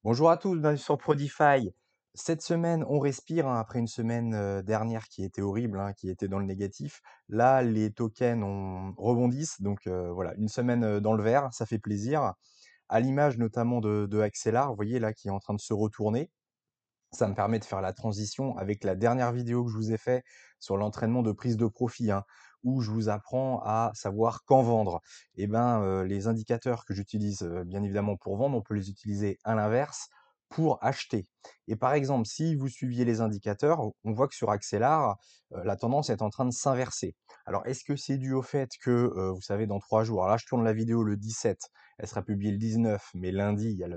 Bonjour à tous, bienvenue sur Prodify. Cette semaine, on respire hein, après une semaine dernière qui était horrible, hein, qui était dans le négatif. Là, les tokens rebondissent, donc voilà, une semaine dans le vert, ça fait plaisir. À l'image notamment de Axelar, vous voyez là, qui est en train de se retourner. Ça me permet de faire la transition avec la dernière vidéo que je vous ai fait sur l'entraînement de prise de profit, hein, où je vous apprends à savoir quand vendre. Et ben, les indicateurs que j'utilise bien évidemment pour vendre, on peut les utiliser à l'inverse pour acheter. Et par exemple, si vous suiviez les indicateurs, on voit que sur Axelar, la tendance est en train de s'inverser. Alors, est-ce que c'est dû au fait que, vous savez, dans 3 jours, alors là, je tourne la vidéo le 17, elle sera publiée le 19, mais lundi, il y a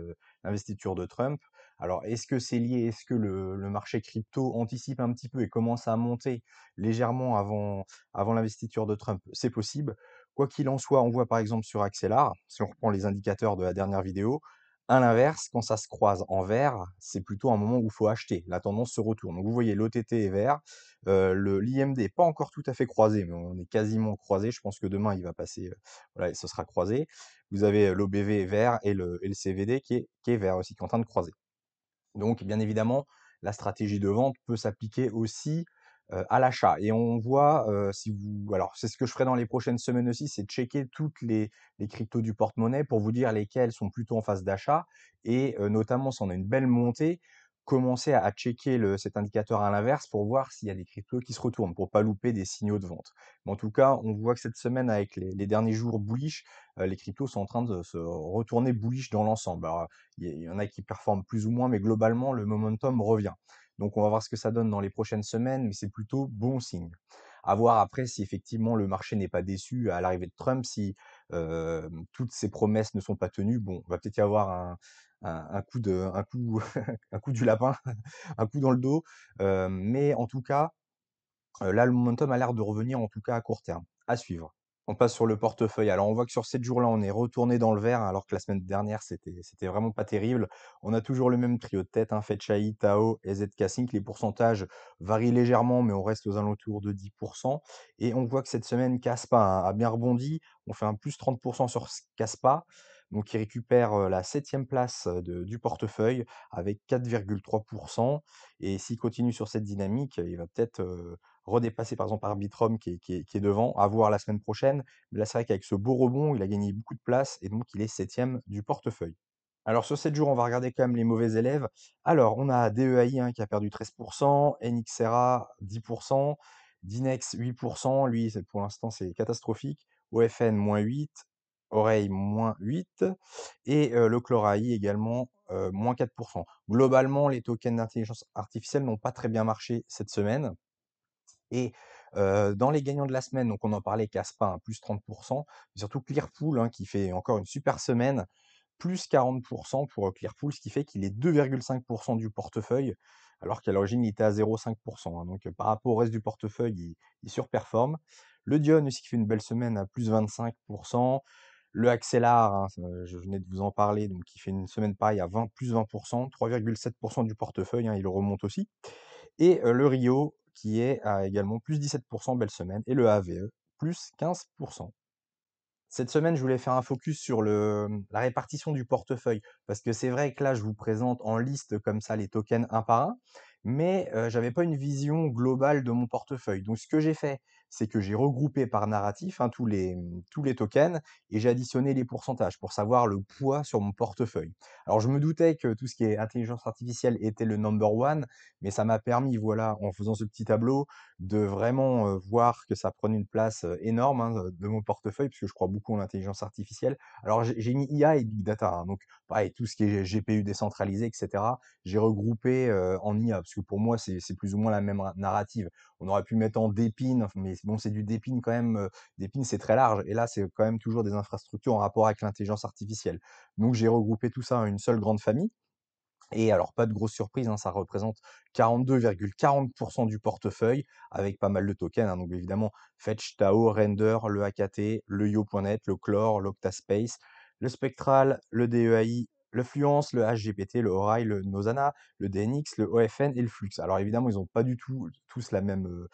l'investiture de Trump. Alors, est-ce que c'est lié? Est-ce que le marché crypto anticipe un petit peu et commence à monter légèrement avant l'investiture de Trump? C'est possible. Quoi qu'il en soit, on voit par exemple sur Axelar, si on reprend les indicateurs de la dernière vidéo, à l'inverse, quand ça se croise en vert, c'est plutôt un moment où il faut acheter. La tendance se retourne. Donc vous voyez, l'OTT est vert, l'IMD pas encore tout à fait croisé, mais on est quasiment croisé. Je pense que demain il va passer, voilà, et ce sera croisé. Vous avez l'OBV vert et le CVD qui est vert aussi, qui est en train de croiser. Donc, bien évidemment, la stratégie de vente peut s'appliquer aussi à l'achat. Et on voit, si vous, alors c'est ce que je ferai dans les prochaines semaines aussi, c'est checker toutes les cryptos du porte-monnaie pour vous dire lesquelles sont plutôt en phase d'achat. Et notamment, si on a une belle montée, commencer à checker cet indicateur à l'inverse pour voir s'il y a des cryptos qui se retournent, pour pas louper des signaux de vente. Mais en tout cas, on voit que cette semaine, avec les derniers jours bullish, les cryptos sont en train de se retourner bullish dans l'ensemble. Alors, il y en a qui performent plus ou moins, mais globalement, le momentum revient. Donc, on va voir ce que ça donne dans les prochaines semaines, mais c'est plutôt bon signe. À voir après si effectivement le marché n'est pas déçu à l'arrivée de Trump, si toutes ces promesses ne sont pas tenues. Bon, va peut-être y avoir un coup, un coup du lapin, un coup dans le dos. Mais en tout cas, là, le momentum a l'air de revenir, en tout cas à court terme. À suivre. On passe sur le portefeuille. Alors, on voit que sur 7 jours-là, on est retourné dans le vert, alors que la semaine dernière, c'était vraiment pas terrible. On a toujours le même trio de tête, hein, Fetchai, Tao et ZK Sync. Les pourcentages varient légèrement, mais on reste aux alentours de 10%. Et on voit que cette semaine, Caspa a bien rebondi. On fait un plus 30% sur Caspa. Donc, il récupère la 7e place du portefeuille avec 4,3%. Et s'il continue sur cette dynamique, il va peut-être redépasser par exemple Arbitrum qui est devant, à voir la semaine prochaine. Mais là, c'est vrai qu'avec ce beau rebond, il a gagné beaucoup de place et donc il est 7e du portefeuille. Alors sur 7 jours, on va regarder quand même les mauvais élèves. Alors, on a DEAI hein, qui a perdu 13%, NXRA 10%, Dinex 8%, lui pour l'instant c'est catastrophique, OFN moins 8, Oreille moins 8 et le Chlorai également moins 4%. Globalement, les tokens d'intelligence artificielle n'ont pas très bien marché cette semaine. Et dans les gagnants de la semaine, donc on en parlait, Caspa, hein, plus 30%, mais surtout Clearpool, hein, qui fait encore une super semaine, plus 40% pour Clearpool, ce qui fait qu'il est 2,5% du portefeuille, alors qu'à l'origine, il était à 0,5%, hein. Donc par rapport au reste du portefeuille, il surperforme. Le Dion aussi qui fait une belle semaine à plus 25%. Le Axelar, hein, je venais de vous en parler, donc qui fait une semaine pareille à plus 20%, 3,7% du portefeuille, hein, il remonte aussi. Et le Rio qui est à également plus 17%, belle semaine, et le AVE plus 15%. Cette semaine, je voulais faire un focus sur la répartition du portefeuille, parce que c'est vrai que là, je vous présente en liste comme ça les tokens un par un, mais j'avais pas une vision globale de mon portefeuille. Donc ce que j'ai fait, c'est que j'ai regroupé par narratif hein, tous les tokens et j'ai additionné les pourcentages pour savoir le poids sur mon portefeuille. Alors je me doutais que tout ce qui est intelligence artificielle était le number one, mais ça m'a permis, voilà, en faisant ce petit tableau, de vraiment voir que ça prenait une place énorme hein, de mon portefeuille, puisque je crois beaucoup en l'intelligence artificielle. Alors j'ai mis IA et Big Data, hein, donc pareil, tout ce qui est GPU décentralisé, etc. J'ai regroupé en IA, parce que pour moi c'est plus ou moins la même narrative. On aurait pu mettre en Dépine, mais bon c'est du Dépine quand même, Dépine c'est très large, et là c'est quand même toujours des infrastructures en rapport avec l'intelligence artificielle. Donc j'ai regroupé tout ça en une seule grande famille. Et alors, pas de grosse surprise, hein, ça représente 42,40% du portefeuille, avec pas mal de tokens, hein, donc évidemment Fetch, Tao, Render, le AKT, le Yo.net, le Clore, l'Octaspace, le Spectral, le DEAI, le Fluence, le HGPT, le Orai, le Nozana, le DNX, le OFN et le Flux. Alors évidemment, ils n'ont pas du tout tous le même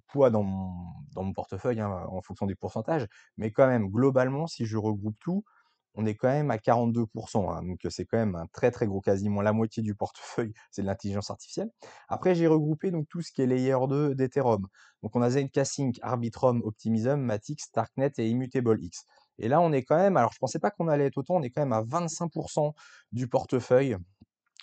poids dans mon portefeuille hein, en fonction des pourcentages, mais quand même, globalement, si je regroupe tout, on est quand même à 42 hein, donc c'est quand même un très, très gros, quasiment la moitié du portefeuille, c'est de l'intelligence artificielle. Après, j'ai regroupé donc tout ce qui est layer 2 d'Ethereum. Donc on a Zcash, Arbitrum, Optimism, Matic, Starknet et Immutable X. Et là, on est quand même, alors je pensais pas qu'on allait être autant, on est quand même à 25 du portefeuille,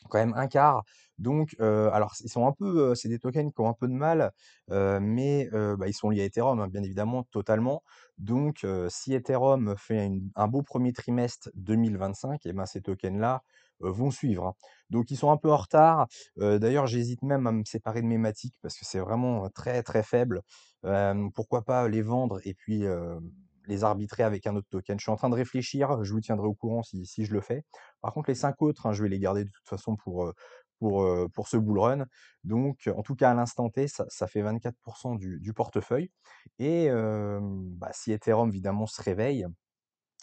quand même un quart. Donc, alors ils sont un peu, c'est des tokens qui ont un peu de mal, mais bah, ils sont liés à Ethereum, hein, bien évidemment, totalement. Donc, si Ethereum fait un beau premier trimestre 2025, et ben ces tokens-là vont suivre, hein. Donc ils sont un peu en retard. D'ailleurs, j'hésite même à me séparer de mes Matic parce que c'est vraiment très très faible. Pourquoi pas les vendre et puis les arbitrer avec un autre token. Je suis en train de réfléchir, je vous tiendrai au courant si je le fais. Par contre, les 5 autres, hein, je vais les garder de toute façon pour ce bull run. Donc, en tout cas, à l'instant T, ça fait 24 du portefeuille. Et bah, si Ethereum, évidemment, se réveille,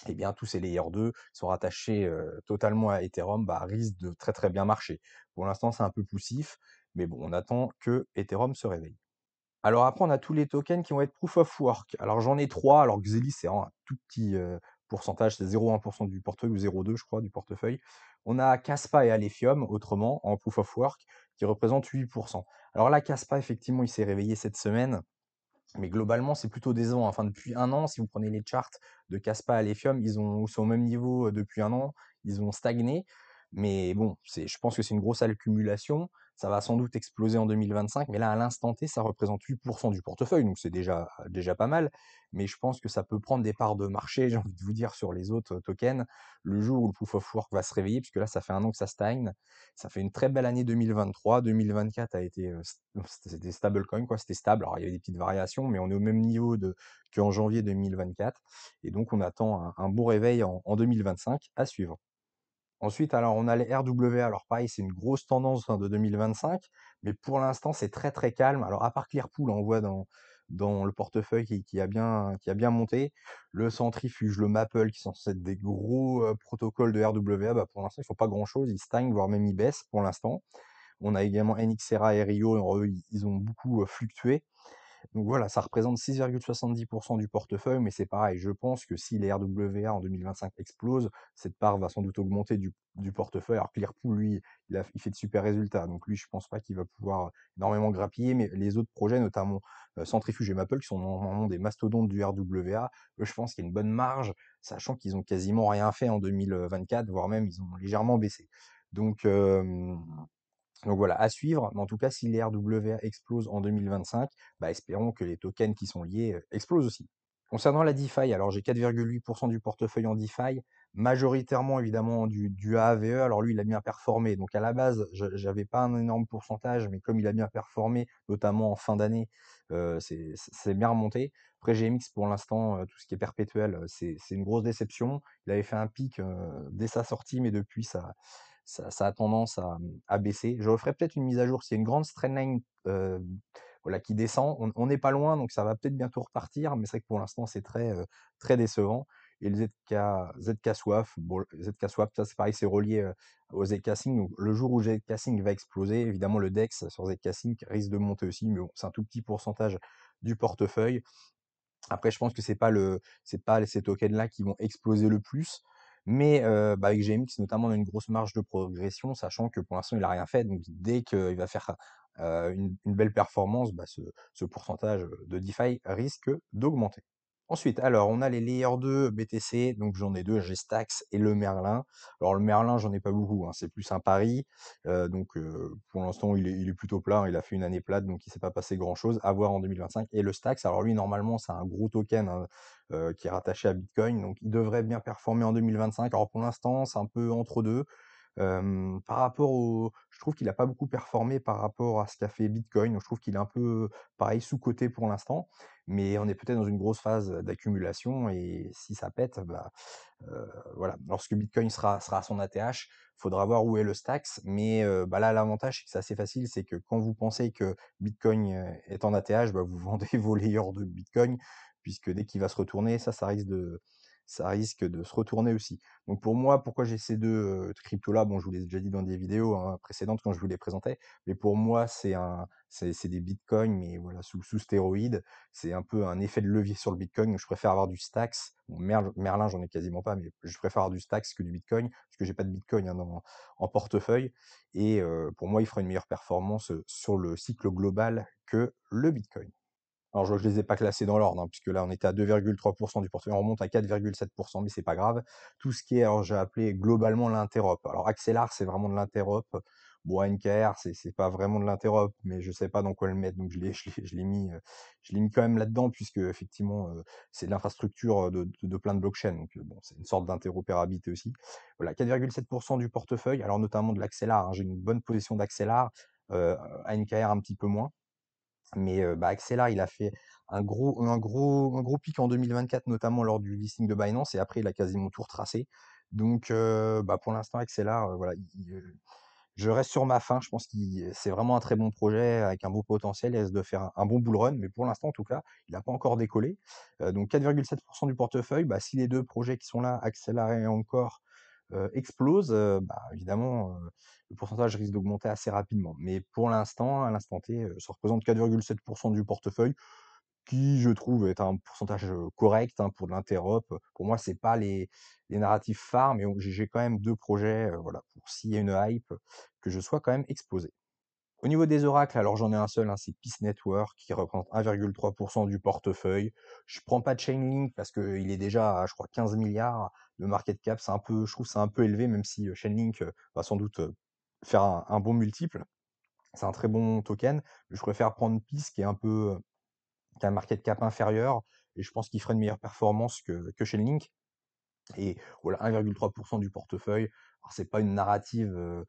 eh bien, tous ces layers 2 qui sont rattachés totalement à Ethereum, bah, risquent de très très bien marcher. Pour l'instant, c'est un peu poussif, mais bon, on attend que Ethereum se réveille. Alors après, on a tous les tokens qui vont être proof of work. Alors j'en ai 3, alors Xeli, c'est un tout petit pourcentage, c'est 0,1% du portefeuille ou 0,2 je crois du portefeuille. On a Caspa et Alephium, autrement, en proof of work, qui représentent 8%. Alors là, Caspa, effectivement, il s'est réveillé cette semaine. Mais globalement, c'est plutôt décevant. Enfin, depuis un an, si vous prenez les charts de Caspa à Lithium, ils sont au même niveau depuis un an. Ils ont stagné. Mais bon, je pense que c'est une grosse accumulation. Ça va sans doute exploser en 2025. Mais là, à l'instant T, ça représente 8% du portefeuille. Donc, c'est déjà pas mal. Mais je pense que ça peut prendre des parts de marché, j'ai envie de vous dire, sur les autres tokens. Le jour où le proof of work va se réveiller, puisque là, ça fait un an que ça stagne. Ça fait une très belle année 2023. 2024 a été, c'était stablecoin, quoi, c'était stable. Alors, il y avait des petites variations, mais on est au même niveau qu'en janvier 2024. Et donc, on attend un beau réveil en 2025 à suivre. Ensuite, alors, on a les RWA. Alors, pareil, c'est une grosse tendance hein, de 2025, mais pour l'instant, c'est très, très calme. Alors, à part Clearpool, on voit dans le portefeuille qui a bien monté. Le centrifuge, le Maple, qui sont censés être des gros protocoles de RWA, bah, pour l'instant, ils font pas grand-chose. Ils stagnent, voire même ils baissent pour l'instant. On a également NXERA et Rio, eux, ils ont beaucoup fluctué. Donc voilà, ça représente 6,70% du portefeuille, mais c'est pareil, je pense que si les RWA en 2025 explosent, cette part va sans doute augmenter du portefeuille. Alors Clearpool, lui, il fait de super résultats, donc lui, je pense pas qu'il va pouvoir énormément grappiller, mais les autres projets, notamment Centrifuge et Maple, qui sont normalement des mastodontes du RWA, eux, je pense qu'il y a une bonne marge, sachant qu'ils ont quasiment rien fait en 2024, voire même ils ont légèrement baissé. Donc, donc voilà, à suivre. Mais en tout cas, si les RWA explosent en 2025, bah, espérons que les tokens qui sont liés explosent aussi. Concernant la DeFi, alors j'ai 4,8% du portefeuille en DeFi, majoritairement évidemment du AAVE. Alors lui, il a bien performé. Donc à la base, j'avais pas un énorme pourcentage, mais comme il a bien performé, notamment en fin d'année, c'est bien remonté. Après GMX, pour l'instant, tout ce qui est perpétuel, c'est une grosse déception. Il avait fait un pic dès sa sortie, mais depuis, ça a tendance à baisser. Je referai peut-être une mise à jour. S'il y a une grande trendline voilà, qui descend, on n'est pas loin, donc ça va peut-être bientôt repartir, mais c'est vrai que pour l'instant, c'est très décevant. Et le ZK Swap, bon, ZK Swap, ça c'est pareil, c'est relié au ZK Sync. Donc le jour où ZK Sync va exploser, évidemment le DEX sur ZK Sync risque de monter aussi, mais bon, c'est un tout petit pourcentage du portefeuille. Après, je pense que c'est pas ces tokens-là qui vont exploser le plus. Mais bah, avec GMX, notamment, on a une grosse marge de progression, sachant que pour l'instant, il a rien fait. Donc, dès qu'il va faire une belle performance, bah, ce pourcentage de DeFi risque d'augmenter. Ensuite, alors, on a les layers 2 BTC. Donc, j'en ai deux, j'ai Stax et le Merlin. Alors, le Merlin, j'en ai pas beaucoup, hein, c'est plus un pari. Donc, pour l'instant, il est plutôt plat, hein, il a fait une année plate, donc il s'est pas passé grand-chose. À voir en 2025. Et le Stax, alors lui, normalement, c'est un gros token hein, qui est rattaché à Bitcoin, donc il devrait bien performer en 2025. Alors pour l'instant, c'est un peu entre deux. Par rapport je trouve qu'il a pas beaucoup performé par rapport à ce qu'a fait Bitcoin. Donc je trouve qu'il est un peu, pareil, sous-coté pour l'instant, mais on est peut-être dans une grosse phase d'accumulation et si ça pète, bah, voilà. Lorsque Bitcoin sera à son ATH, faudra voir où est le Stax, mais bah, là, l'avantage, c'est que c'est assez facile, c'est que quand vous pensez que Bitcoin est en ATH, bah, vous vendez vos layers de Bitcoin, puisque dès qu'il va se retourner, ça risque ça risque de se retourner aussi. Donc pour moi, pourquoi j'ai ces 2 cryptos-là? Bon, je vous l'ai déjà dit dans des vidéos, hein, précédentes quand je vous les présentais, mais pour moi, c'est des bitcoins, mais voilà, sous stéroïdes. C'est un peu un effet de levier sur le bitcoin, donc je préfère avoir du Stacks. Bon, Merlin, j'en ai quasiment pas, mais je préfère avoir du Stacks que du bitcoin, parce que j'ai pas de bitcoin, hein, en portefeuille et pour moi, il fera une meilleure performance, sur le cycle global que le bitcoin. Alors je les ai pas classés dans l'ordre, hein, puisque là on était à 2,3% du portefeuille, on remonte à 4,7%, mais c'est pas grave. Tout ce qui est, alors j'ai appelé globalement l'interop. Alors Axelar, c'est vraiment de l'interop. Bon, NKR, c'est pas vraiment de l'interop, mais je sais pas dans quoi le mettre, donc je l'ai mis quand même là-dedans, puisque effectivement, c'est de l'infrastructure de plein de blockchains, donc bon, c'est une sorte d'interopérabilité aussi. Voilà, 4,7% du portefeuille, alors notamment de l'Axelar, hein, j'ai une bonne position d'Axelar, NKR un petit peu moins. Mais bah, Axelar, il a fait un gros pic en 2024, notamment lors du listing de Binance et après il a quasiment tout retracé. Donc bah, pour l'instant Axelar, voilà, je reste sur ma faim. Je pense qu'il c'est vraiment un très bon projet avec un beau potentiel. Il risque de faire un bon bull run, mais pour l'instant en tout cas, il n'a pas encore décollé. Donc 4,7% du portefeuille, bah, si les 2 projets qui sont là, Axelar et Encore, explosent, bah, évidemment, le pourcentage risque d'augmenter assez rapidement. Mais pour l'instant, à l'instant T, ça représente 4,7% du portefeuille qui, je trouve, est un pourcentage, correct, hein, pour de l'interop. Pour moi, c'est pas les narratifs phares, mais j'ai quand même 2 projets, voilà, pour s'il y a une hype, que je sois quand même exposé. Au niveau des oracles, alors j'en ai un seul, hein, c'est Peace Network qui représente 1,3% du portefeuille. Je prends pas de Chainlink parce qu'il est déjà à, je crois, 15 milliards. Le market cap, je trouve que c'est un peu élevé, même si Chainlink va sans doute faire un bon multiple. C'est un très bon token. Je préfère prendre Peace qui a un market cap inférieur et je pense qu'il ferait une meilleure performance que Chainlink. Et voilà, 1,3% du portefeuille. Alors, c'est pas une narrative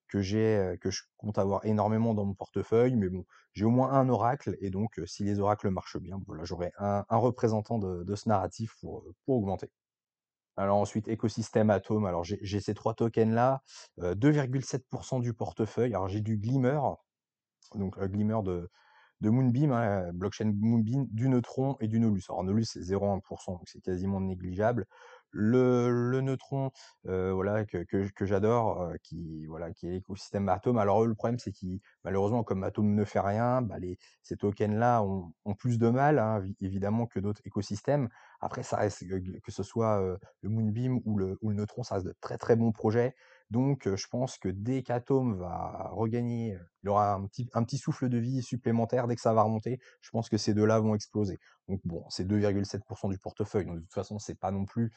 que je compte avoir énormément dans mon portefeuille, mais bon, j'ai au moins un oracle, et donc si les oracles marchent bien, voilà, j'aurai un représentant de ce narratif pour augmenter. Alors ensuite, écosystème Atom. Alors j'ai ces 3 tokens-là, 2,7% du portefeuille. Alors j'ai du Glimmer, donc Glimmer de Moonbeam, hein, blockchain Moonbeam, du Neutron et du Nolus. Alors Nolus, c'est 0,1%, donc c'est quasiment négligeable. Le Neutron, voilà, que j'adore, qui est l'écosystème Atom. Alors eux, le problème, c'est qu'ils, malheureusement, comme Atom ne fait rien, bah, ces tokens-là ont plus de mal, hein, évidemment, que d'autres écosystèmes. Après, ça reste, que ce soit le Moonbeam ou le Neutron, ça reste de très très bons projets. Donc, je pense que dès qu'Atom va regagner, il aura un petit souffle de vie supplémentaire dès que ça va remonter. Je pense que ces 2-là vont exploser. Donc bon, c'est 2,7% du portefeuille, donc de toute façon, c'est pas non plus,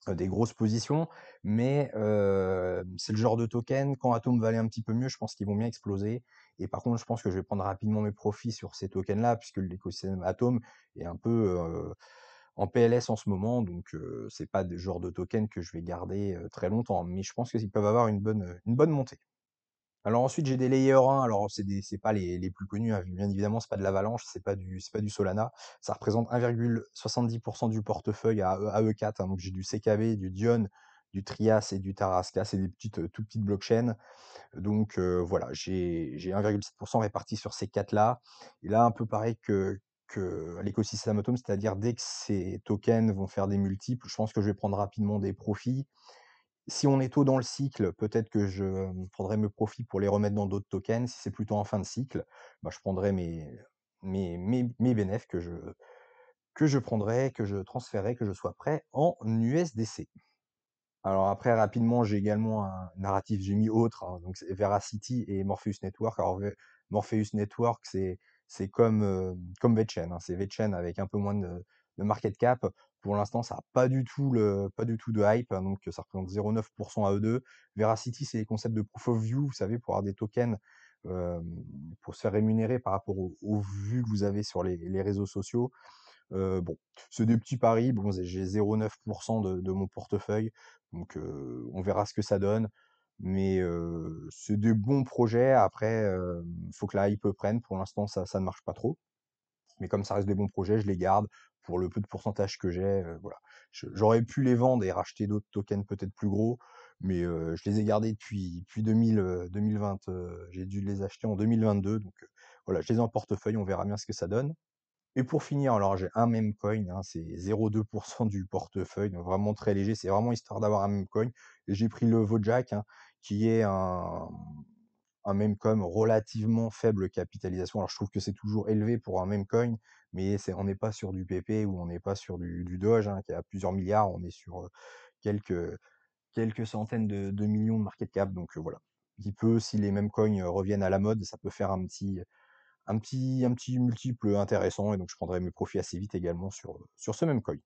des grosses positions, mais c'est le genre de token, quand Atom va aller un petit peu mieux, je pense qu'ils vont bien exploser. Et par contre, je pense que je vais prendre rapidement mes profits sur ces tokens-là, puisque l'écosystème Atom est un peu, en PLS en ce moment, donc c'est pas le genre de token que je vais garder, très longtemps, mais je pense qu'ils peuvent avoir une bonne montée. Alors ensuite, j'ai des Layer 1, alors c'est pas les plus connus, hein, bien évidemment, c'est pas de l'Avalanche, c'est pas du Solana. Ça représente 1,70% du portefeuille à E4, hein, donc j'ai du CKB, du Dion, du Trias et du Tarasca. C'est des toutes petites blockchains. Donc voilà, j'ai 1,7% réparti sur ces 4-là. Et là, un peu pareil que à l'écosystème Atom, c'est-à-dire dès que ces tokens vont faire des multiples, je pense que je vais prendre rapidement des profits. Si on est tôt dans le cycle, peut-être que je prendrai mes profits pour les remettre dans d'autres tokens. Si c'est plutôt en fin de cycle, bah, je prendrai mes bénéfices que je prendrai, que je transférerai, que je sois prêt en USDC. Alors après, rapidement, j'ai également un narratif j'ai mis autre, hein, donc c'est Veracity et Morpheus Network. Alors Morpheus Network, c'est comme VeChain, hein, c'est VeChain avec un peu moins de market cap. Pour l'instant, ça a pas du tout de hype, hein, donc ça représente 0,9% à E2. Veracity, c'est les concepts de proof of view, vous savez, pour avoir des tokens, hem, pour se faire rémunérer par rapport aux vues que vous avez sur les réseaux sociaux. Bon, c'est des petits paris. Bon, j'ai 0,9% de mon portefeuille, donc on verra ce que ça donne. Mais c'est des bons projets. Après, faut que la hype prenne. Pour l'instant, ça ne marche pas trop. Mais comme ça reste des bons projets, je les garde pour le peu de pourcentage que j'ai. Voilà. J'aurais pu les vendre et racheter d'autres tokens peut-être plus gros, mais je les ai gardés depuis 2020. J'ai dû les acheter en 2022, donc voilà, je les ai en portefeuille. On verra bien ce que ça donne. Et pour finir, alors j'ai un meme coin, hein, c'est 0,2 du portefeuille, donc vraiment très léger. C'est vraiment histoire d'avoir un meme coin et j'ai pris le Wojak, hein, qui est un meme coin relativement faible capitalisation. Alors je trouve que c'est toujours élevé pour un meme coin, mais on n'est pas sur du PP ou on n'est pas sur du Doge, hein, qui a plusieurs milliards. On est sur, quelques quelques centaines de millions de market cap, donc voilà. Qui peut, si les mêmes coins, reviennent à la mode, ça peut faire un petit multiple intéressant et donc je prendrai mes profits assez vite également sur ce même coin.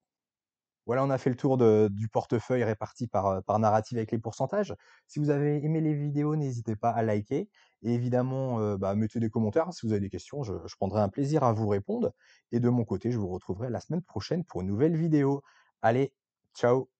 Voilà, on a fait le tour du portefeuille réparti par narrative avec les pourcentages. Si vous avez aimé les vidéos, n'hésitez pas à liker et évidemment, mettez des commentaires, hein, si vous avez des questions, je prendrai un plaisir à vous répondre et de mon côté, je vous retrouverai la semaine prochaine pour une nouvelle vidéo. Allez, ciao!